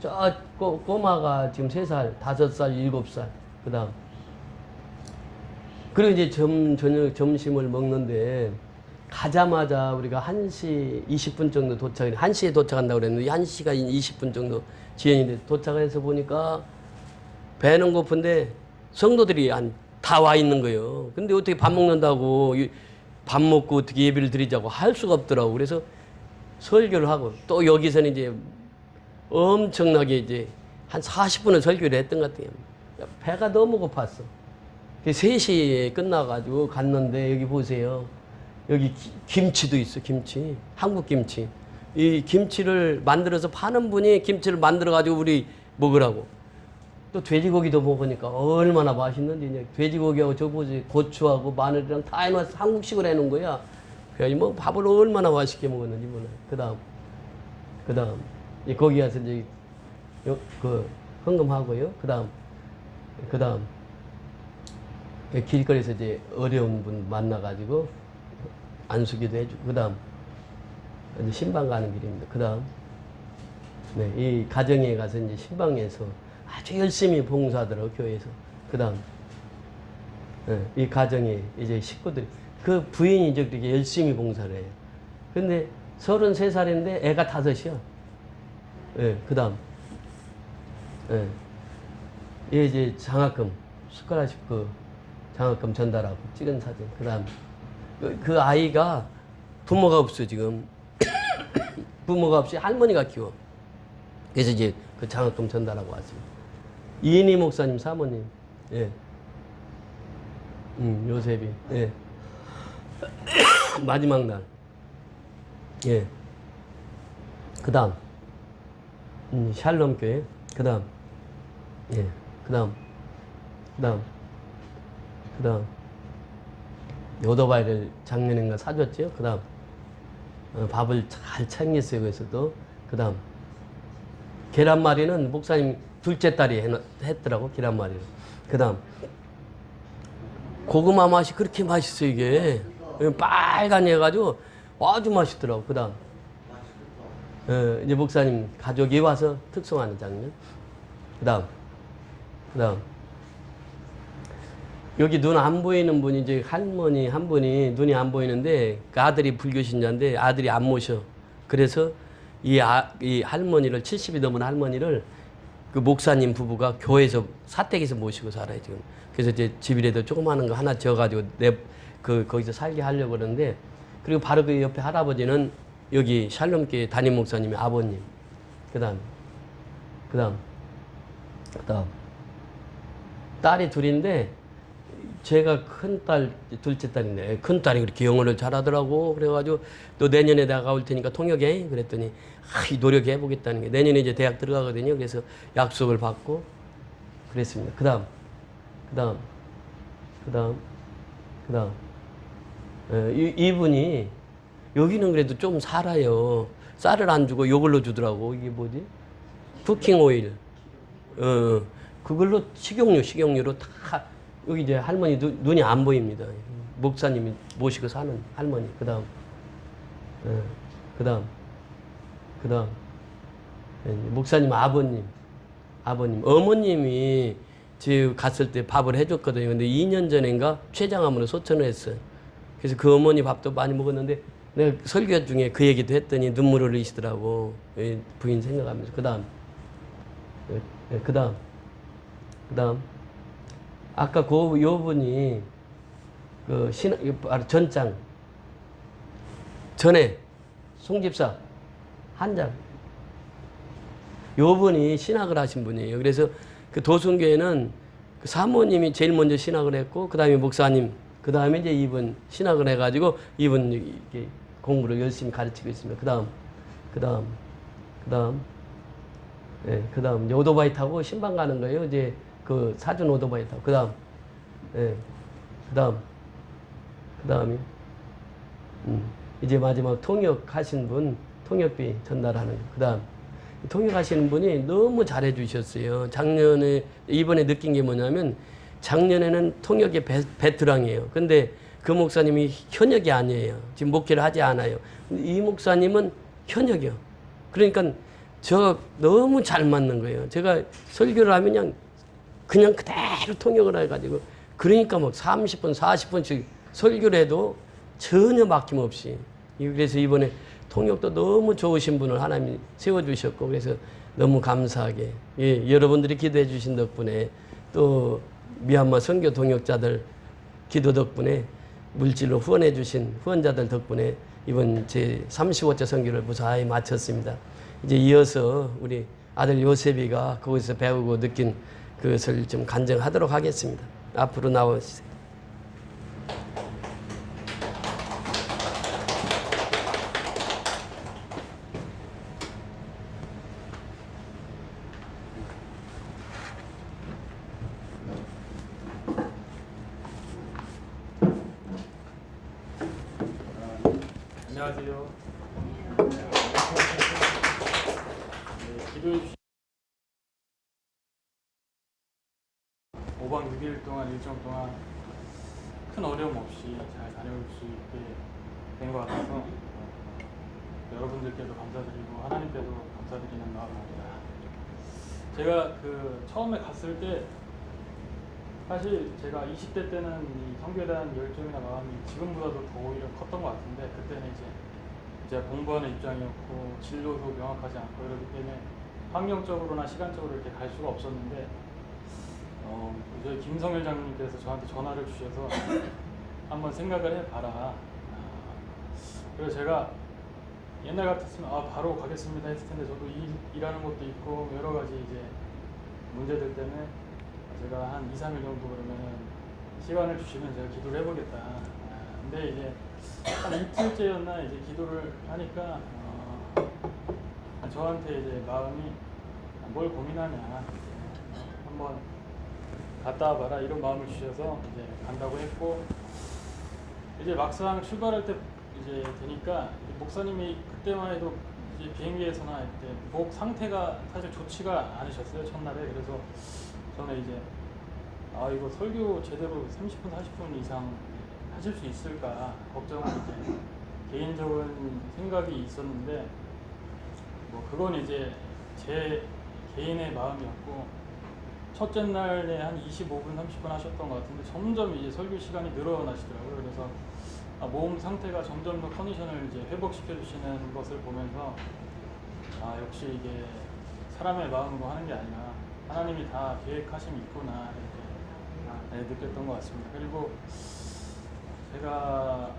저 꼬마가 지금 3살, 5살, 7살. 그 다음 그리고 이제 저녁 점심을 먹는데 가자마자 우리가 1시 20분 정도 도착을 1시에 도착한다고 그랬는데 1시가 20분 정도 지연인데 도착해서 보니까 배는 고픈데 성도들이 다 와 있는 거예요. 근데 어떻게 밥 먹는다고 밥 먹고 어떻게 예배를 드리자고 할 수가 없더라고. 그래서 설교를 하고 또 여기서는 이제 엄청나게 이제 한 40분을 설교를 했던 것 같아요. 배가 너무 고팠어. 3시에 끝나가지고 갔는데 여기 보세요. 여기 김치도 있어. 김치. 한국 김치. 이 김치를 만들어서 파는 분이 김치를 만들어가지고 우리 먹으라고. 또 돼지고기도 먹으니까 얼마나 맛있는지. 돼지고기하고 저 보지 고추하고 마늘이랑 다 해놔서 한국식으로 해놓은 거야. 그래가지고 뭐 밥을 얼마나 맛있게 먹었는지 몰라. 그 다음 거기 가서 이제 그 헌금하고요. 그 다음 길거리에서 이제 어려운 분 만나가지고 안수기도 해주고, 그 다음 이제 신방 가는 길입니다. 그 다음 이 가정에 가서 이제 신방에서 아주 열심히 봉사하더라고, 교회에서. 그 다음 이 가정에 이제 식구들이, 그 부인이 이제 그렇게 열심히 봉사를 해요. 근데 33살인데 애가 5이요. 그 다음 얘 이제 장학금, 스칼라십 그 장학금 전달하고 찍은 사진. 그 다음, 그 아이가 부모가 없어, 지금. 부모가 없이 할머니가 키워. 그래서 이제 그 장학금 전달하고 왔습니다. 이인희 목사님 사모님. 예. 요셉이. 예. 마지막 날. 예. 그 다음. 샬롬 교회. 그 다음. 예. 그 다음. 오토바이를 작년인가 사줬죠. 그 다음. 밥을 잘 챙겼어요. 그래서 또. 그 다음. 계란말이는 목사님 둘째 딸이 했더라고, 계란말이를. 그 다음. 고구마 맛이 그렇게 맛있어, 이게. 빨간 해가지고 아주 맛있더라고. 그 다음. 이제 목사님 가족이 와서 특송하는 장면. 그 다음. 여기 눈 안 보이는 분이 이제 할머니 한 분이 눈이 안 보이는데 그 아들이 불교신자인데 아들이 안 모셔. 그래서 이 할머니를 70이 넘은 할머니를 그 목사님 부부가 교회에서 사택에서 모시고 살아요 지금. 그래서 이제 집이라도 조그마한 거 하나 지어가지고 거기서 살게 하려고 그러는데 그리고 바로 그 옆에 할아버지는 여기 샬롬교회 담임 목사님의 아버님. 그다음 딸이 둘인데 제가 큰 딸, 둘째 딸인데 큰 딸이 그렇게 영어를 잘하더라고. 그래가지고 또 내년에 내가 올 테니까 통역해. 그랬더니 노력해 보겠다는 게 내년에 이제 대학 들어가거든요. 그래서 약속을 받고 그랬습니다. 그다음 이분이 여기는 그래도 좀 살아요. 쌀을 안 주고 요걸로 주더라고. 이게 뭐지? 쿠킹 오일. 그걸로 식용유로 다 여기 이제 할머니 눈이 안 보입니다. 목사님이 모시고 사는 할머니. 그다음 목사님 아버님. 어머님이 제 갔을 때 밥을 해줬거든요. 근데 2년 전인가 췌장암으로 소천을 했어요. 그래서 그 어머니 밥도 많이 먹었는데 내가 설교 중에 그 얘기도 했더니 눈물을 흘리시더라고. 부인 생각하면서. 그다음 아까 요 분이 그 바로 전장 전에 송집사 한장 요 분이 신학을 하신 분이에요. 그래서 그 도순교회는 그 사모님이 제일 먼저 신학을 했고 그 다음에 목사님 그 다음에 이제 이분 신학을 해가지고 이분 이렇게 공부를 열심히 가르치고 있습니다. 그 다음 이제 오토바이 타고 신방 가는 거예요. 이제 그 사준 오토바이 타고. 그 다음이 이제 마지막 통역하신 분 통역비 전달하는 거. 그 다음 통역하시는 분이 너무 잘해 주셨어요. 이번에 느낀 게 뭐냐면 작년에는 통역의 베테랑이에요. 근데 그 목사님이 현역이 아니에요. 지금 목회를 하지 않아요. 근데 이 목사님은 현역이요. 그러니까 저 너무 잘 맞는 거예요. 제가 설교를 하면 그냥 그대로 통역을 해가지고 그러니까 막 30분, 40분씩 설교를 해도 전혀 막힘없이. 그래서 이번에 통역도 너무 좋으신 분을 하나님이 세워주셨고 그래서 너무 감사하게 여러분들이 기도해 주신 덕분에 또 미얀마 선교 동역자들 기도 덕분에 물질로 후원해 주신 후원자들 덕분에 이번 제 35차 선교를 무사히 마쳤습니다. 이제 이어서 우리 아들 요셉이가 거기서 배우고 느낀 그것을 좀 간증하도록 하겠습니다. 앞으로 나오시죠. 안녕하세요. 기도해 주신 5박 6일 동안 일정 동안 큰 어려움 없이 잘 다녀올 수 있게 된 것 같아서 여러분들께도 감사드리고 하나님께도 감사드리는 마음입니다. 제가 처음에 갔을 때 사실 제가 20대 때는 이 선교에 대한 열정이나 마음이 지금보다도 더 오히려 컸던 것 같은데 그때는 이제 공부하는 입장이었고 진로도 명확하지 않고 이러기 때문에 환경적으로나 시간적으로 이렇게 갈 수가 없었는데 저희 김성일 장님께서 저한테 전화를 주셔서 한번 생각을 해봐라. 그래서 제가 옛날 같았으면 바로 가겠습니다 했을 텐데, 저도 일하는 것도 있고 여러 가지 이제 문제들 때문에 제가 한 2, 3일 정도 그러면은 시간을 주시면 제가 기도를 해보겠다. 근데 이제 한 이틀째였나 이제 기도를 하니까 저한테 이제 마음이 뭘 고민하냐, 한번 갔다 와봐라 이런 마음을 주셔서 이제 간다고 했고, 이제 막상 출발할 때 이제 되니까 목사님이 그때만 해도 이제 비행기에서나 할 때 목 상태가 사실 좋지가 않으셨어요, 첫날에. 그래서 저는 이제 이거 설교 제대로 30분 40분 이상 하실 수 있을까 걱정을 이제 개인적인 생각이 있었는데, 뭐 그건 이제 제 개인의 마음이었고, 첫째 날에 한 25분 30분 하셨던 것 같은데 점점 이제 설교 시간이 늘어나시더라고요. 그래서 몸 상태가 점점 더 컨디션을 이제 회복시켜 주시는 것을 보면서 역시 이게 사람의 마음으로 하는 게 아니라 하나님이 다 계획하심이 있구나 이렇게 느꼈던 것 같습니다. 그리고 제가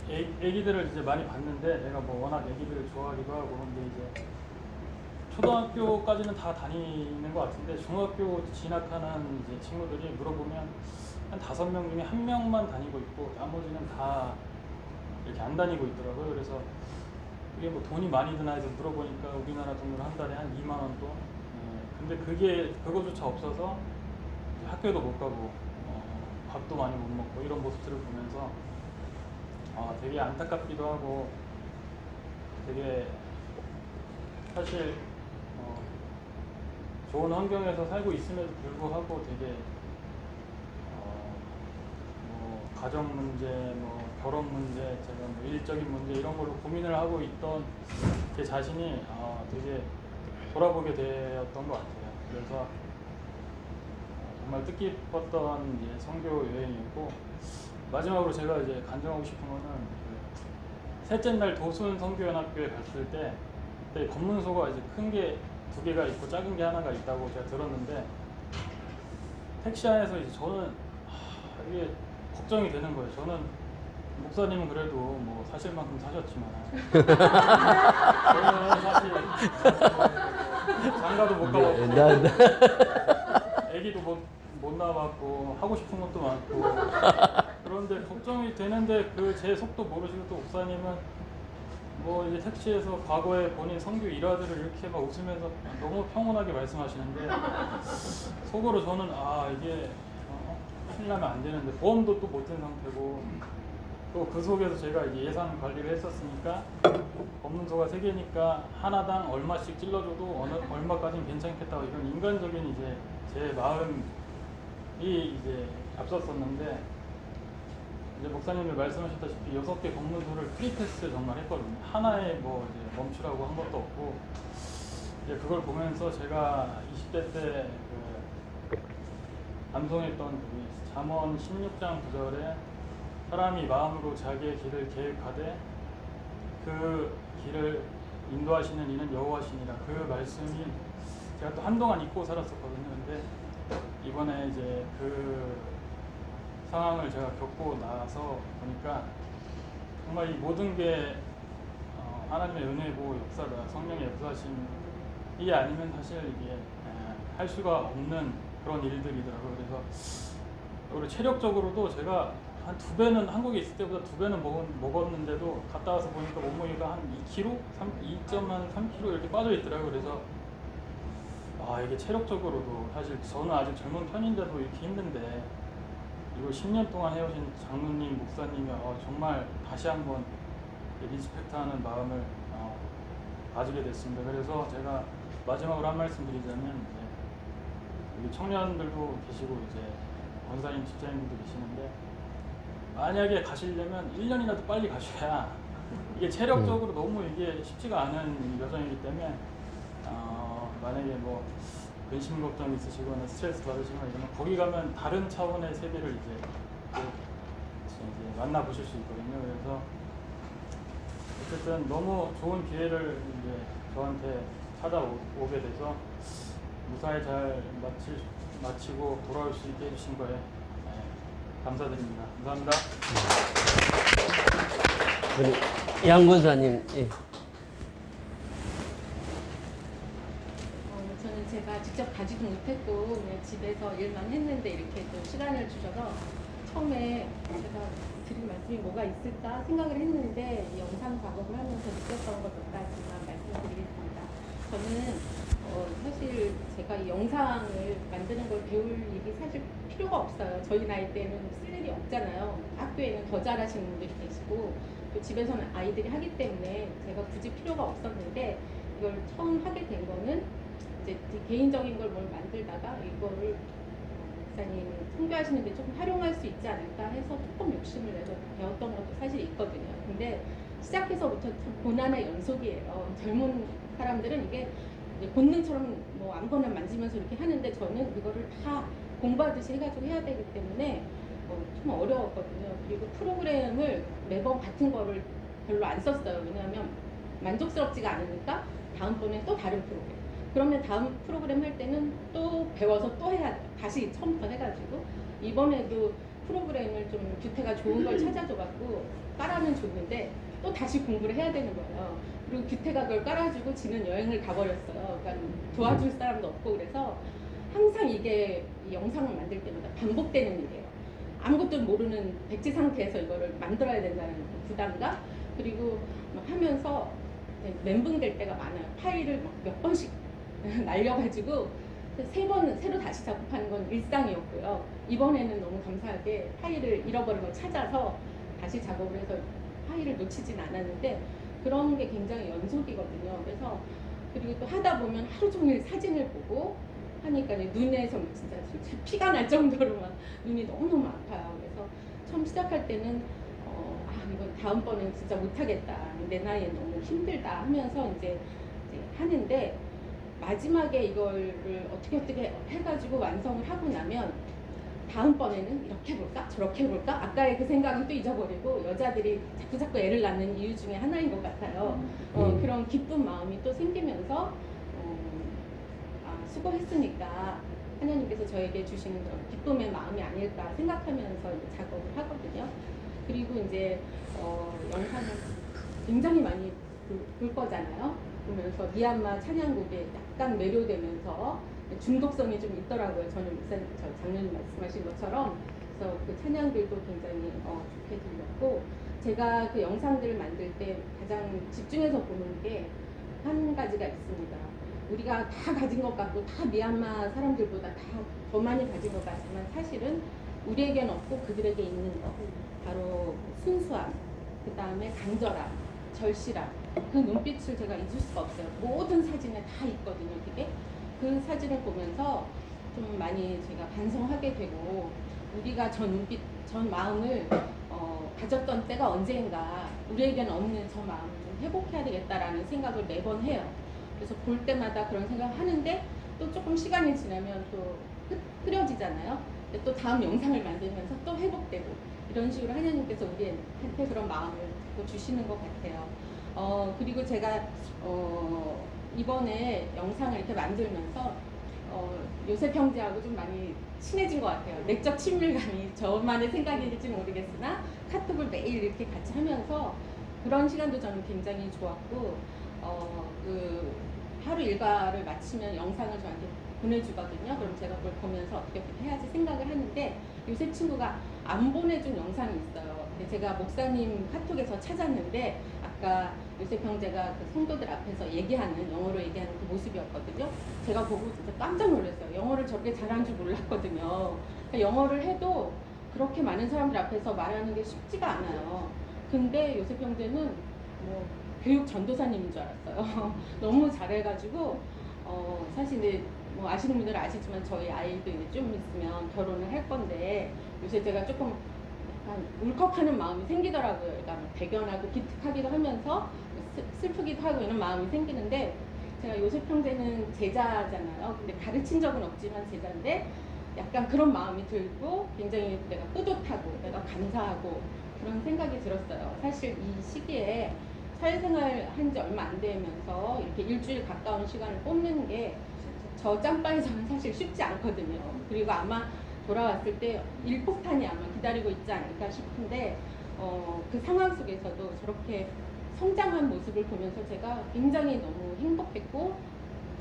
애기들을 이제 많이 봤는데, 제가 뭐 워낙 애기들을 좋아하기도 하고, 근데 이제 초등학교까지는 다 다니는 것 같은데 중학교 진학하는 이제 친구들이 물어보면 한 5명 중에 1명만 다니고 있고 나머지는 다 이렇게 안 다니고 있더라고요. 그래서 이게 뭐 돈이 많이 드나 해서 물어보니까 우리나라 돈으로 한 달에 한 2만 원 돈. 근데 그거조차 없어서 학교도 못 가고 밥도 많이 못 먹고 이런 모습들을 보면서 되게 안타깝기도 하고, 되게 사실 좋은 환경에서 살고 있음에도 불구하고 되게 뭐 가정 문제, 뭐 결혼 문제, 제가 뭐 일적인 문제 이런 걸로 고민을 하고 있던 제 자신이 되게 돌아보게 되었던 것 같아요. 그래서 정말 뜻깊었던 이제 선교 여행이었고, 마지막으로 제가 이제 간증하고 싶은 거는 셋째 날 도순 선교연합교회 갔을 때 그때 검문소가 이제 큰 게 2개가 있고 작은 게 하나가 있다고 제가 들었는데, 택시 안에서 이제 저는 이게 걱정이 되는 거예요. 저는 목사님은 그래도 뭐 사실 만큼 사셨지만 저는 사실 장가도 못 가봤고 애기도 못 낳아봤고 하고 싶은 것도 많고, 그런데 걱정이 되는데 제 속도 모르시고 또 목사님은 뭐 이제 택시에서 과거에 본인 선교 일화들을 이렇게 막 웃으면서 너무 평온하게 말씀하시는데, 속으로 저는 이게 큰일 나면 안 되는데 보험도 또 못 든 상태고, 또 그 속에서 제가 이제 예산 관리를 했었으니까 검문소가 3개니까 하나당 얼마씩 찔러줘도 얼마까지는 괜찮겠다고, 이런 인간적인 이제 제 마음이 이제 앞섰었는데, 이제 목사님이 말씀하셨다시피 6개 검문소를 프리패스 정말 했거든요. 하나에 뭐 이제 멈추라고 한 것도 없고, 이제 그걸 보면서 제가 20대 때 암송했던 그 잠언 16장 9절에 사람이 마음으로 자기의 길을 계획하되 그 길을 인도하시는 이는 여호와시니라, 그 말씀이 제가 또 한동안 잊고 살았었거든요. 근데 이번에 이제 그 상황을 제가 겪고 나서 보니까 정말 이 모든 게 하나님의 은혜고 역사다, 성령의 역사심이 아니면 사실 이게 할 수가 없는 그런 일들이더라고요. 그래서 그리고 체력적으로도 제가 한 2배는 한국에 있을 때보다 2배는 먹었는데도 갔다 와서 보니까 몸무게가 한 2kg, 2.3kg 이렇게 빠져 있더라고요. 그래서 이게 체력적으로도 사실 저는 아직 젊은 편인데도 이렇게 힘든데, 이걸 10년 동안 해오신 장로님, 목사님이 정말 다시 한번 리스펙트하는 마음을 가지게 됐습니다. 그래서 제가 마지막으로 한 말씀 드리자면, 여기 청년들도 계시고 이제 권사님, 집사님들도 계시는데, 만약에 가시려면 1년이라도 빨리 가셔야, 이게 체력적으로 너무 이게 쉽지가 않은 여정이기 때문에 만약에 뭐 근심 걱정 있으시거나 스트레스 받으시거나 이러면 거기 가면 다른 차원의 세계를 이제 만나보실 수 있거든요. 그래서 어쨌든 너무 좋은 기회를 이제 저한테 찾아오게 돼서 무사히 잘 마칠 마치고 돌아올 수 있게 해주신 거에 감사드립니다. 감사합니다. 양 권사님, 예. 저는 제가 직접 가지도 못했고 그냥 집에서 일만 했는데 이렇게 또 시간을 주셔서 처음에 제가 드린 말씀이 뭐가 있을까 생각을 했는데 이 영상 작업을 하면서 느꼈던 것 몇 가지만 말씀드리겠습니다. 저는 사실 제가 이 영상을 만드는 걸 배울 일이 사실 필요가 없어요. 저희 나이 때는 쓸 일이 없잖아요. 학교에는 더 잘하시는 분들이 계시고 또 집에서는 아이들이 하기 때문에 제가 굳이 필요가 없었는데 이걸 처음 하게 된 거는 이제 개인적인 걸 뭘 만들다가 이거를 목사님 선교하시는데 조금 활용할 수 있지 않을까 해서 조금 욕심을 내서 배웠던 것도 사실 있거든요. 근데 시작해서부터 참 고난의 연속이에요. 젊은 사람들은 이게 이제 본능처럼 뭐 아무거나 만지면서 이렇게 하는데 저는 이거를 다 공부하듯이 해가지고 해야 되기 때문에 좀 어려웠거든요. 그리고 프로그램을 매번 같은 거를 별로 안 썼어요. 왜냐하면 만족스럽지가 않으니까 다음번에 또 다른 프로그램. 그러면 다음 프로그램 할 때는 또 배워서 또 해야 돼요. 다시 처음부터 해가지고 이번에도 프로그램을 좀 규태가 좋은 걸 찾아줘갖고 깔아는 줬는데 또 다시 공부를 해야 되는 거예요. 그리고 규태가 그걸 깔아주고 지는 여행을 가버렸어요. 그러니까 도와줄 사람도 없고 그래서 항상 이게 이 영상을 만들 때마다 반복되는 일이에요. 아무것도 모르는 백지 상태에서 이거를 만들어야 된다는 그 부담감 그리고 막 하면서 멘붕될 때가 많아요. 파일을 막 몇 번씩 날려가지고 3번 새로 다시 작업하는 건 일상이었고요. 이번에는 너무 감사하게 파일을 잃어버린 걸 찾아서 다시 작업을 해서 파일을 놓치진 않았는데 그런 게 굉장히 연속이거든요. 그래서 그리고 또 하다 보면 하루 종일 사진을 보고 하니까 눈에서 진짜 피가 날 정도로 막 눈이 너무너무 아파요. 그래서 처음 시작할 때는 이건 다음번엔 진짜 못하겠다. 내 나이에 너무 힘들다 하면서 이제 하는데 마지막에 이거를 어떻게 해가지고 완성을 하고 나면 다음번에는 이렇게 해볼까? 저렇게 해볼까? 아까의 그 생각은 또 잊어버리고 여자들이 자꾸 애를 낳는 이유 중에 하나인 것 같아요. 그런 기쁜 마음이 또 생기면서 수고했으니까 하나님께서 저에게 주시는 그런 기쁨의 마음이 아닐까 생각하면서 이제 작업을 하거든요. 그리고 이제 영상을 굉장히 많이 볼 거잖아요. 보면서 미얀마 찬양곡에 약간 매료되면서 중독성이 좀 있더라고요. 저는 목사님, 장로님 말씀하신 것처럼. 그래서 그 찬양들도 굉장히 좋게 들렸고 제가 그 영상들을 만들 때 가장 집중해서 보는 게 한 가지가 있습니다. 우리가 다 가진 것 같고 다 미얀마 사람들보다 다 더 많이 가진 것 같지만 사실은 우리에게는 없고 그들에게 있는 것 바로 순수함, 그 다음에 간절함, 절실함 그 눈빛을 제가 잊을 수가 없어요. 모든 사진에 다 있거든요. 그게 그 사진을 보면서 좀 많이 제가 반성하게 되고 우리가 저 눈빛, 저 마음을 가졌던 때가 언제인가 우리에게는 없는 저 마음을 좀 회복해야 되겠다라는 생각을 매번 해요. 그래서 볼 때마다 그런 생각을 하는데 또 조금 시간이 지나면 또 흐려지잖아요. 또 다음 영상을 만들면서 또 회복되고 이런 식으로 하나님께서 우리한테 그런 마음을 주시는 것 같아요. 그리고 제가 이번에 영상을 이렇게 만들면서 요셉 형제하고 좀 많이 친해진 것 같아요. 내적 친밀감이 저만의 생각일지 모르겠으나 카톡을 매일 이렇게 같이 하면서 그런 시간도 저는 굉장히 좋았고 그 하루 일과를 마치면 영상을 저한테 보내주거든요. 그럼 제가 그걸 보면서 어떻게 해야지 생각을 하는데 요셉 친구가 안 보내준 영상이 있어요. 근데 제가 목사님 카톡에서 찾았는데 아까 요셉 형제가 그 성도들 앞에서 얘기하는 영어로 얘기하는 그 모습이었거든요. 제가 보고 진짜 깜짝 놀랐어요. 영어를 저렇게 잘하는 줄 몰랐거든요. 그러니까 영어를 해도 그렇게 많은 사람들 앞에서 말하는 게 쉽지가 않아요. 근데 요셉 형제는 뭐 교육 전도사님인 줄 알았어요. 너무 잘해가지고 사실 이제 뭐 아시는 분들은 아시지만 저희 아이도 이제 좀 있으면 결혼을 할 건데 요새 제가 조금 약간 울컥하는 마음이 생기더라고요. 그러니까 대견하고 기특하기도 하면서 슬프기도 하고 이런 마음이 생기는데 제가 요셉 형제는 제자잖아요. 근데 가르친 적은 없지만 제자인데 약간 그런 마음이 들고 굉장히 내가 뿌듯하고 내가 감사하고 그런 생각이 들었어요. 사실 이 시기에 사회생활 한 지 얼마 안 되면서 이렇게 일주일 가까운 시간을 뽑는 게 저 짬바에서는 사실 쉽지 않거든요. 그리고 아마 돌아왔을 때 일폭탄이 아마 기다리고 있지 않을까 싶은데 그 상황 속에서도 저렇게 성장한 모습을 보면서 제가 굉장히 너무 행복했고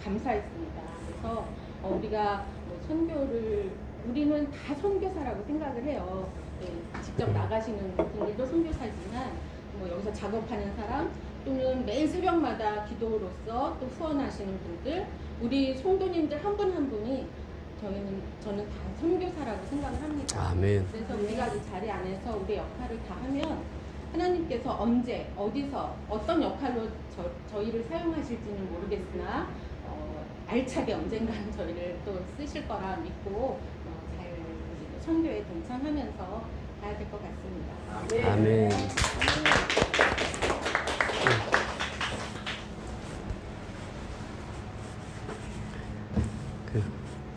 감사했습니다. 그래서 우리가 뭐 선교를 우리는 다 선교사라고 생각을 해요. 네, 직접 나가시는 분들도 선교사지만 뭐 여기서 작업하는 사람 또는 매일 새벽마다 기도로서 또 후원하시는 분들 우리 성도님들 한 분 한 분이 저는 다 선교사라고 생각을 합니다. 아멘. 그래서 우리가 이 자리 안에서 우리의 역할을 다 하면 하나님께서 언제 어디서 어떤 역할로 저희를 사용하실지는 모르겠으나 알차게 언젠가는 저희를 또 쓰실 거라 믿고 잘 선교에 동참하면서 가야 될 것 같습니다. 아멘.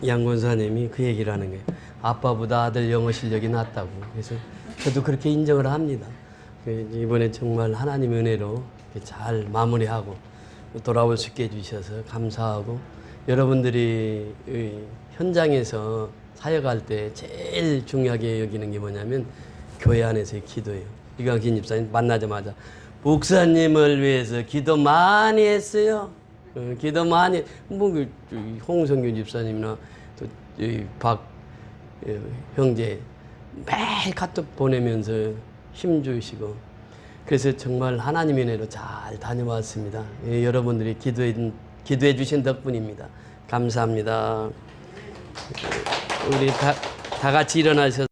양 권사님이 그 얘기를 하는 거예요. 아빠보다 아들 영어 실력이 낫다고. 그래서 저도 그렇게 인정을 합니다. 이번에 정말 하나님의 은혜로 잘 마무리하고 돌아올 수 있게 해주셔서 감사하고 여러분들이 현장에서 사역할 때 제일 중요하게 여기는 게 뭐냐면 교회 안에서의 기도예요. 이광진 집사님 만나자마자 목사님을 위해서 기도 많이 했어요. 기도 많이 홍성균 집사님이나 또 박 형제 매일 카톡 보내면서 힘 주시고 그래서 정말 하나님의 은혜로 잘 다녀왔습니다. 여러분들이 기도해 주신 덕분입니다. 감사합니다. 우리 다 같이 일어나셔서